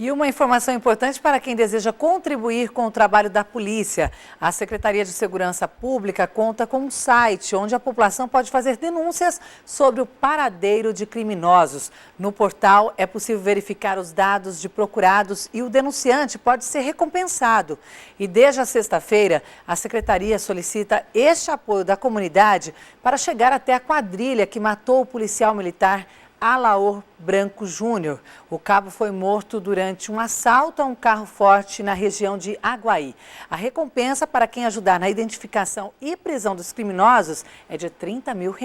E uma informação importante para quem deseja contribuir com o trabalho da polícia. A Secretaria de Segurança Pública conta com um site onde a população pode fazer denúncias sobre o paradeiro de criminosos. No portal é possível verificar os dados de procurados e o denunciante pode ser recompensado. E desde a sexta-feira, a Secretaria solicita este apoio da comunidade para chegar até a quadrilha que matou o policial militar Alaor Branco Júnior. O cabo foi morto durante um assalto a um carro forte na região de Aguaí. A recompensa para quem ajudar na identificação e prisão dos criminosos é de R$30 mil.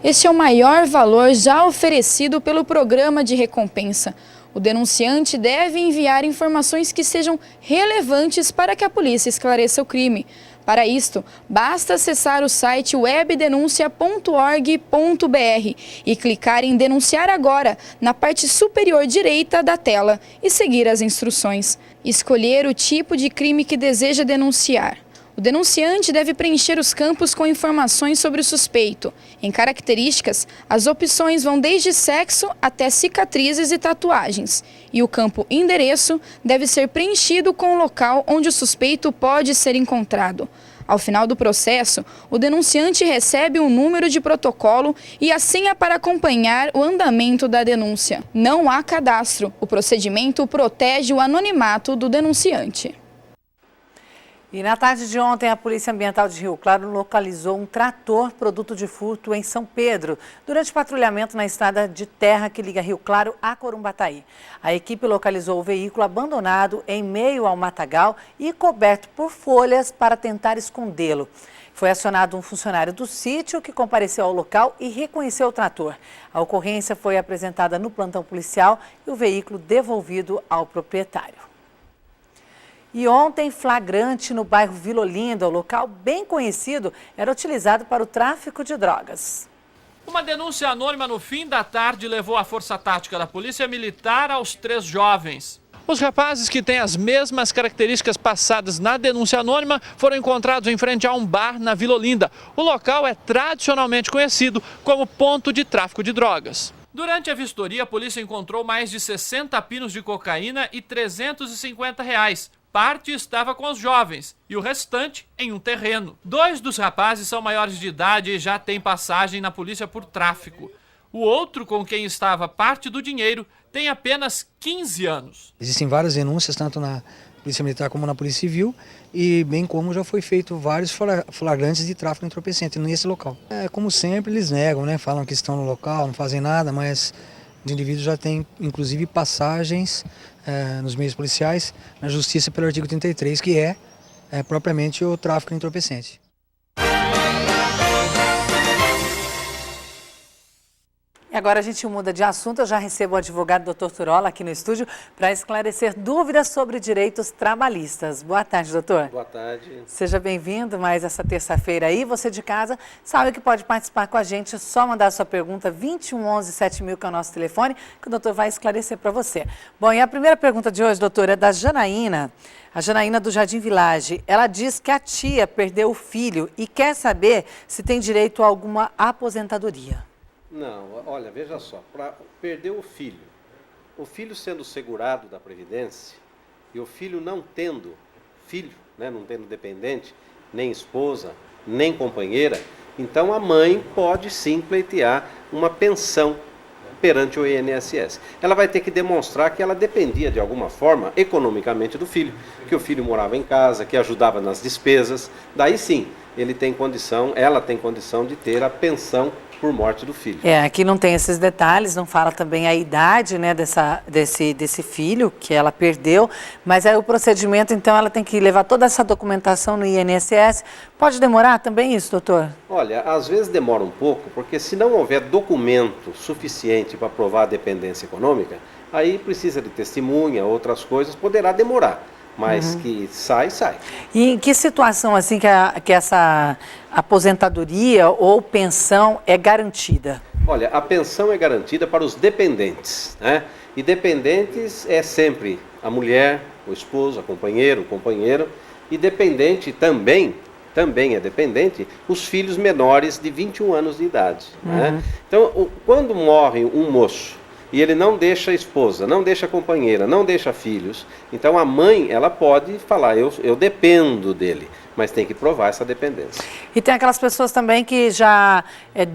Este é o maior valor já oferecido pelo programa de recompensa. O denunciante deve enviar informações que sejam relevantes para que a polícia esclareça o crime. Para isto, basta acessar o site webdenuncia.org.br e clicar em Denunciar Agora, na parte superior direita da tela, e seguir as instruções. Escolher o tipo de crime que deseja denunciar. O denunciante deve preencher os campos com informações sobre o suspeito. Em características, as opções vão desde sexo até cicatrizes e tatuagens. E o campo endereço deve ser preenchido com o local onde o suspeito pode ser encontrado. Ao final do processo, o denunciante recebe um número de protocolo e a senha para acompanhar o andamento da denúncia. Não há cadastro. O procedimento protege o anonimato do denunciante. E na tarde de ontem, a Polícia Ambiental de Rio Claro localizou um trator produto de furto em São Pedro, durante patrulhamento na estrada de terra que liga Rio Claro a Corumbataí. A equipe localizou o veículo abandonado em meio ao matagal e coberto por folhas para tentar escondê-lo. Foi acionado um funcionário do sítio que compareceu ao local e reconheceu o trator. A ocorrência foi apresentada no plantão policial e o veículo devolvido ao proprietário. E ontem, flagrante no bairro Vila Olinda, o local bem conhecido era utilizado para o tráfico de drogas. Uma denúncia anônima no fim da tarde levou a força tática da Polícia Militar aos 3 jovens. Os rapazes, que têm as mesmas características passadas na denúncia anônima, foram encontrados em frente a um bar na Vila Olinda. O local é tradicionalmente conhecido como ponto de tráfico de drogas. Durante a vistoria, a polícia encontrou mais de 60 pinos de cocaína e R$350. Parte estava com os jovens e o restante em um terreno. 2 dos rapazes são maiores de idade e já têm passagem na polícia por tráfico. O outro, com quem estava parte do dinheiro, tem apenas 15 anos. Existem várias denúncias, tanto na Polícia Militar como na Polícia Civil, e bem como já foi feito vários flagrantes de tráfico entorpecente nesse local. Como sempre, eles negam, né? Falam que estão no local, não fazem nada, mas os indivíduos já têm, inclusive, passagens nos meios policiais, na justiça pelo artigo 33, que é propriamente o tráfico entorpecente. E agora a gente muda de assunto. Eu já recebo o advogado Dr. Turola aqui no estúdio para esclarecer dúvidas sobre direitos trabalhistas. Boa tarde, doutor. Boa tarde. Seja bem-vindo mais essa terça-feira aí. Você de casa sabe que pode participar com a gente, é só mandar a sua pergunta 2111 7000, que é o nosso telefone, que o doutor vai esclarecer para você. Bom, e a primeira pergunta de hoje, doutor, é da Janaína. A Janaína do Jardim Village. Ela diz que a tia perdeu o filho e quer saber se tem direito a alguma aposentadoria. Não, olha, veja só, para perder o filho sendo segurado da Previdência e o filho não tendo filho, né, não tendo dependente, nem esposa, nem companheira, então a mãe pode sim pleitear uma pensão perante o INSS. Ela vai ter que demonstrar que ela dependia de alguma forma economicamente do filho, que o filho morava em casa, que ajudava nas despesas, daí sim ela tem condição de ter a pensão por morte do filho. Aqui não tem esses detalhes, não fala também a idade, né, desse filho que ela perdeu, mas aí o procedimento, então, ela tem que levar toda essa documentação no INSS. Pode demorar também isso, doutor? Olha, às vezes demora um pouco, porque se não houver documento suficiente para provar a dependência econômica, aí precisa de testemunha, outras coisas, poderá demorar. Mas que sai. E em que situação assim que essa aposentadoria ou pensão é garantida? Olha, a pensão é garantida para os dependentes, né? E dependentes é sempre a mulher, o esposo, a companheira, o companheiro. E dependente também é dependente os filhos menores de 21 anos de idade. Né? Então, quando morre um moço e ele não deixa a esposa, não deixa a companheira, não deixa filhos, então a mãe, ela pode falar, eu dependo dele, mas tem que provar essa dependência. E tem aquelas pessoas também que já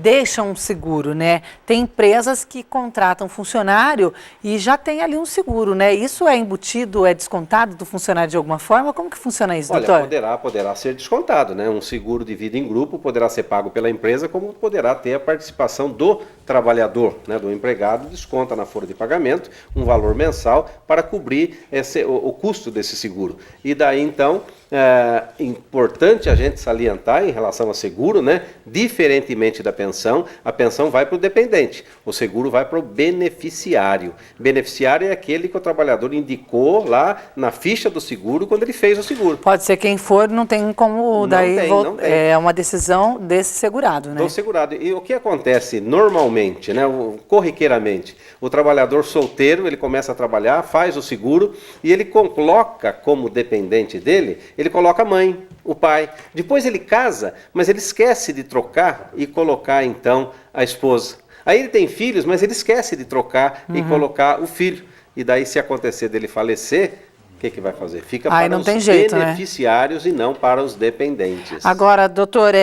deixam um seguro, né? Tem empresas que contratam funcionário e já tem ali um seguro, né? Isso é embutido, é descontado do funcionário de alguma forma? Como que funciona isso, doutor? Olha, poderá ser descontado, né? Um seguro de vida em grupo poderá ser pago pela empresa, como poderá ter a participação do trabalhador, né? Do empregado, desconta na folha de pagamento um valor mensal para cobrir o custo desse seguro. E daí, então, é importante a gente salientar em relação ao seguro, né? Diferentemente da pensão, a pensão vai para o dependente, o seguro vai para o beneficiário. Beneficiário é aquele que o trabalhador indicou lá na ficha do seguro quando ele fez o seguro. Pode ser quem for, não tem como, daí não tem. É uma decisão desse segurado, né? Do segurado. E o que acontece normalmente, né? Corriqueiramente, o trabalhador solteiro, ele começa a trabalhar, faz o seguro e ele coloca como dependente dele, ele coloca a mãe, o pai. Depois ele casa, mas ele esquece de trocar e colocar então a esposa. Aí ele tem filhos, mas ele esquece de trocar e colocar o filho. E daí, se acontecer dele falecer, o que vai fazer? Fica para os beneficiários, né? E não para os dependentes. Agora, doutor,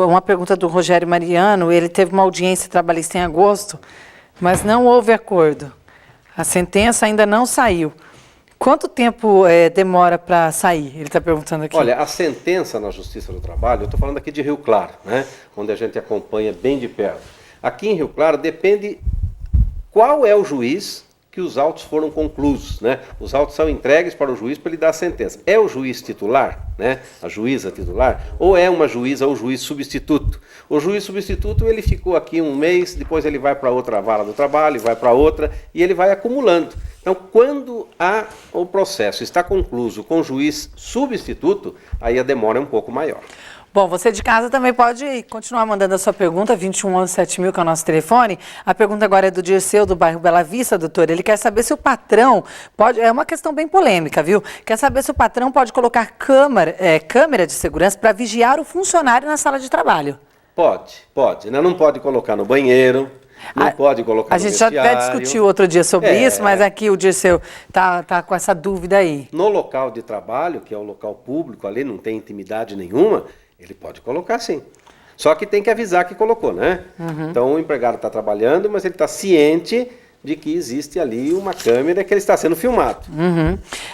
uma pergunta do Rogério Mariano, ele teve uma audiência trabalhista em agosto, mas não houve acordo. A sentença ainda não saiu. Quanto tempo demora para sair? Ele está perguntando aqui. Olha, a sentença na Justiça do Trabalho, eu estou falando aqui de Rio Claro, né? Onde a gente acompanha bem de perto. Aqui em Rio Claro depende qual é o juiz que os autos foram conclusos, né? Os autos são entregues para o juiz para ele dar a sentença. É o juiz titular, né? A juíza titular, ou é uma juíza ou juiz substituto? O juiz substituto, ele ficou aqui um mês, depois ele vai para outra vara do trabalho, vai para outra, e ele vai acumulando. Então, quando o processo está concluído com o juiz substituto, aí a demora é um pouco maior. Bom, você de casa também pode continuar mandando a sua pergunta, 2111-7000, que é o nosso telefone. A pergunta agora é do Dirceu, do bairro Bela Vista, doutor. Ele quer saber se o patrão pode... É uma questão bem polêmica, viu? Quer saber se o patrão pode colocar câmera de segurança para vigiar o funcionário na sala de trabalho. Pode. Não pode colocar no banheiro, não pode colocar no vestiário. A gente até discutiu outro dia sobre isso, mas aqui o Dirceu tá com essa dúvida aí. No local de trabalho, que é um local público, ali não tem intimidade nenhuma, ele pode colocar sim. Só que tem que avisar que colocou, né? Então o empregado está trabalhando, mas ele está ciente de que existe ali uma câmera que ele está sendo filmado.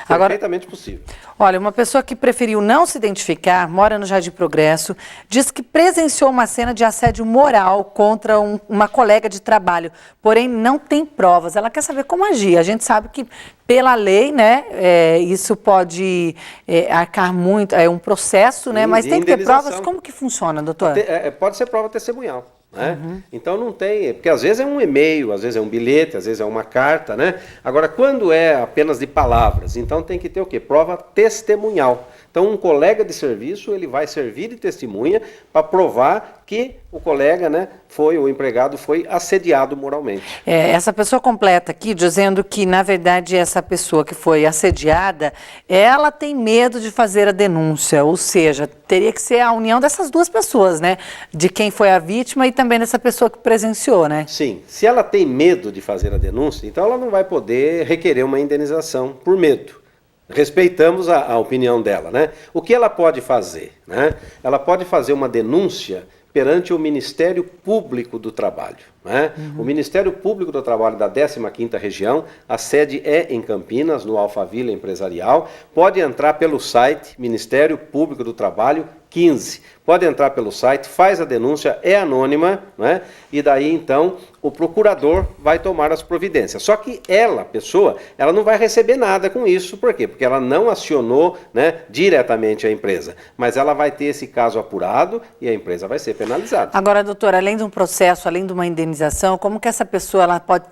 Perfeitamente possível. Olha, uma pessoa que preferiu não se identificar, mora no Jardim Progresso, diz que presenciou uma cena de assédio moral contra uma colega de trabalho, porém não tem provas. Ela quer saber como agir. A gente sabe que, pela lei, né, isso pode arcar muito, é um processo, né, mas tem que ter provas. Como que funciona, doutor? Pode ser prova testemunhal. Né? Então não tem, porque às vezes é um e-mail, às vezes é um bilhete, às vezes é uma carta, né? Agora, quando é apenas de palavras, então tem que ter o quê? Prova testemunhal. Então um colega de serviço, ele vai servir de testemunha para provar que o colega, né, o empregado foi assediado moralmente. Essa pessoa completa aqui dizendo que, na verdade, essa pessoa que foi assediada, ela tem medo de fazer a denúncia, ou seja, teria que ser a união dessas duas pessoas, né? De quem foi a vítima e também dessa pessoa que presenciou, né? Sim. Se ela tem medo de fazer a denúncia, então ela não vai poder requerer uma indenização por medo. Respeitamos a opinião dela, né? O que ela pode fazer, né? Ela pode fazer uma denúncia perante o Ministério Público do Trabalho, né? O Ministério Público do Trabalho da 15ª Região, a sede é em Campinas, no Alphaville Empresarial. Pode entrar pelo site Ministério Público do Trabalho 15. Pode entrar pelo site, faz a denúncia, é anônima, né? E daí então o procurador vai tomar as providências. Só que ela, pessoa, ela não vai receber nada com isso. Por quê? Porque ela não acionou, né, diretamente a empresa. Mas ela vai ter esse caso apurado e a empresa vai ser penalizada. Agora, doutora, além de um processo, além de uma indenização, como que essa pessoa ela pode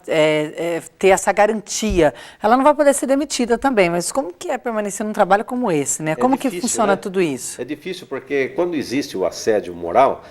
ter essa garantia? Ela não vai poder ser demitida também, mas como que é permanecer num trabalho como esse, né? Como que funciona, né, tudo isso? É difícil porque quando existe o assédio moral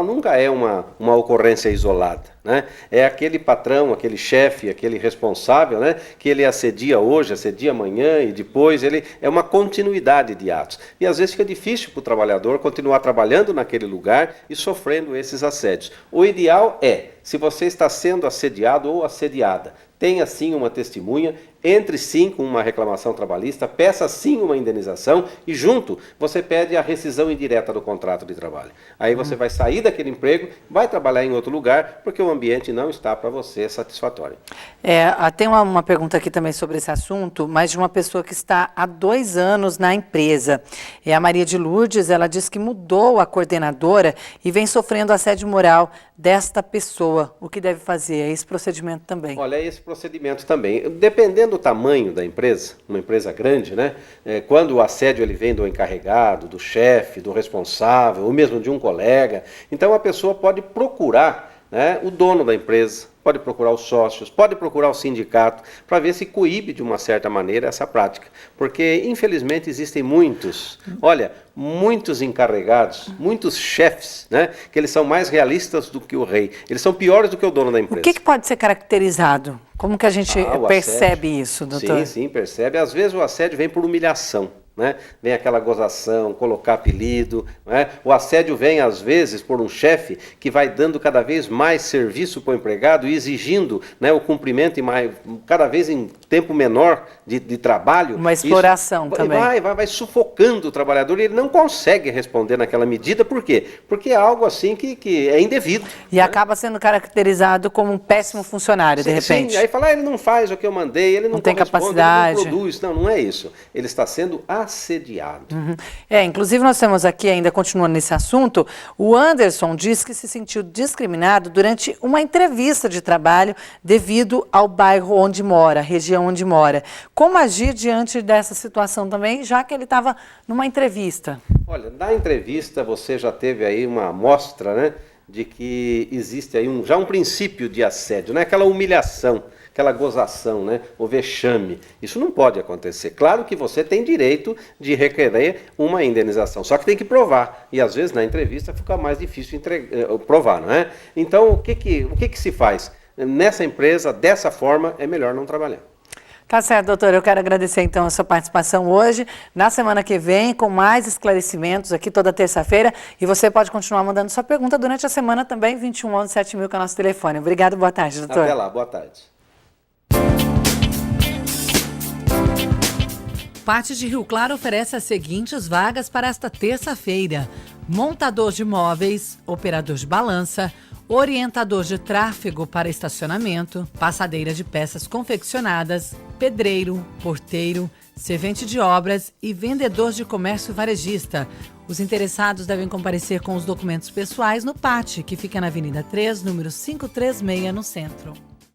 nunca é uma ocorrência isolada, né? É aquele patrão, aquele chefe, aquele responsável, né, que ele assedia hoje, assedia amanhã e depois, é uma continuidade de atos. E às vezes fica difícil para o trabalhador continuar trabalhando naquele lugar e sofrendo esses assédios. O ideal é, Se você está sendo assediado ou assediada, tenha sim uma testemunha, entre sim com uma reclamação trabalhista, peça sim uma indenização e junto você pede a rescisão indireta do contrato de trabalho. Aí você vai sair daquele emprego, vai trabalhar em outro lugar, porque o ambiente não está para você satisfatório. Tem uma pergunta aqui também sobre esse assunto, mas de uma pessoa que está há 2 anos na empresa. É a Maria de Lourdes, ela diz que mudou a coordenadora e vem sofrendo assédio moral desta pessoa. O que deve fazer? É esse procedimento também? Olha, esse procedimento também. Dependendo do tamanho da empresa, uma empresa grande, né? Quando o assédio ele vem do encarregado, do chefe, do responsável, ou mesmo de um colega, então a pessoa pode procurar, né, o dono da empresa, pode procurar os sócios, pode procurar o sindicato, para ver se coíbe de uma certa maneira essa prática. Porque, infelizmente, existem muitos encarregados, muitos chefes, né, que eles são mais realistas do que o rei. Eles são piores do que o dono da empresa. O que pode ser caracterizado? Como que a gente percebe isso, doutor? Sim, percebe. Às vezes o assédio vem por humilhação. Né? Vem aquela gozação, colocar apelido, né? O assédio vem às vezes por um chefe que vai dando cada vez mais serviço para o empregado e exigindo, né, o cumprimento cada vez em tempo menor de trabalho. Uma exploração também. Vai sufocando o trabalhador e ele não consegue responder naquela medida. Por quê? Porque é algo assim que é indevido. E acaba sendo caracterizado como um péssimo funcionário, de repente. Sim, aí fala, ele não faz o que eu mandei, ele não tem capacidade, ele não produz. Não é isso. Ele está sendo assediado. Inclusive nós temos aqui, ainda continuando nesse assunto, o Anderson diz que se sentiu discriminado durante uma entrevista de trabalho devido ao bairro onde mora, a região onde mora. Como agir diante dessa situação também, já que ele estava numa entrevista? Olha, na entrevista você já teve aí uma amostra, né, de que existe aí já um princípio de assédio, né, aquela humilhação, aquela gozação, né, o vexame. Isso não pode acontecer. Claro que você tem direito de requerer uma indenização, só que tem que provar. E às vezes na entrevista fica mais difícil provar, não é? Então o que se faz? Nessa empresa, dessa forma, é melhor não trabalhar. Tá certo, doutor. Eu quero agradecer, então, a sua participação hoje. Na semana que vem, com mais esclarecimentos aqui toda terça-feira. E você pode continuar mandando sua pergunta durante a semana também, 21 11 7000, que é o nosso telefone. Obrigado, boa tarde, doutor. Até lá, boa tarde. Pátio de Rio Claro oferece as seguintes vagas para esta terça-feira: montador de móveis, operador de balança, orientador de tráfego para estacionamento, passadeira de peças confeccionadas, pedreiro, porteiro, servente de obras e vendedor de comércio varejista. Os interessados devem comparecer com os documentos pessoais no PAT, que fica na Avenida 3, número 536, no centro.